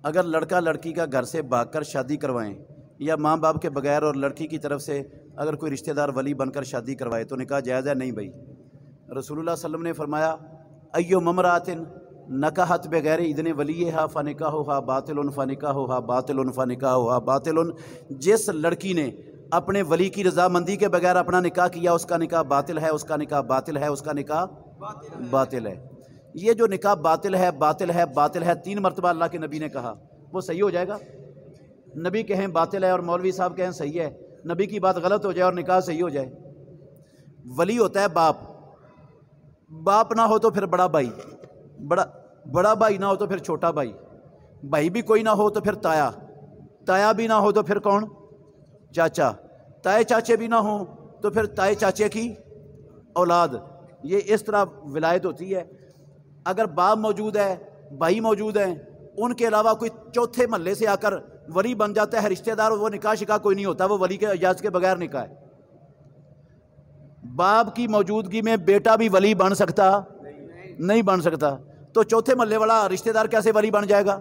اگر لڑکا لڑکی کا گھر سے بھاگ کر شادی کروائیں یا ماں باپ کے بغیر اور لڑکی کی طرف سے اگر کوئی رشتہ دار ولی بن کر شادی کروائے تو نکاح جائز ہے؟ نہیں بھائی، رسول اللہ صلی اللہ علیہ وسلم نے فرمایا ایو ممرات نکحت بغیر اذن ولیہا فنکاحھا باطل فنکاحھا باطل فنکاحھا باطل، جس لڑکی نے اپنے ولی کی رضامندی کے بغیر اپنا نکاح کیا اس کا نکاح باطل ہے، اس کا نکاح باطل ہے، اس کا نکاح باطل ہے۔ یہ جو نکاح باطل ہے باطل ہے باطل ہے 3 مرتبہ اللہ کے نبی نے کہا، وہ صحیح ہو جائے گا؟ نبی کہیں باطل ہے اور مولوی صاحب کہیں صحیح ہے، نبی کی بات غلط ہو جائے اور نکاح صحیح ہو جائے؟ ولی ہوتا ہے باپ، باپ نہ ہو تو پھر بڑا بھائی، بڑا بھائی نہ ہو تو پھر چھوٹا بھائی، بھائی بھی کوئی نہ ہو تو پھر تایا، تایا بھی نہ ہو تو پھر کون؟ چاچا، تائے چاچے بھی نہ ہوں تو پھر تائے چاچے کی اولاد۔ یہ اس طرح ولایت ہوتی ہے۔ اگر باپ موجود ہے، بھائی موجود ہیں، ان کے علاوہ کوئی چوتھے محلے سے آ کر ولی بن جاتا ہے رشتہ دار، وہ نکاح شکاح کوئی نہیں ہوتا، وہ ولی کے اجازت کے بغیر نکاح ہے۔ باپ کی موجودگی میں بیٹا بھی ولی بن سکتا نہیں بن سکتا، تو چوتھے محلے والا رشتہ دار کیسے ولی بن جائے گا؟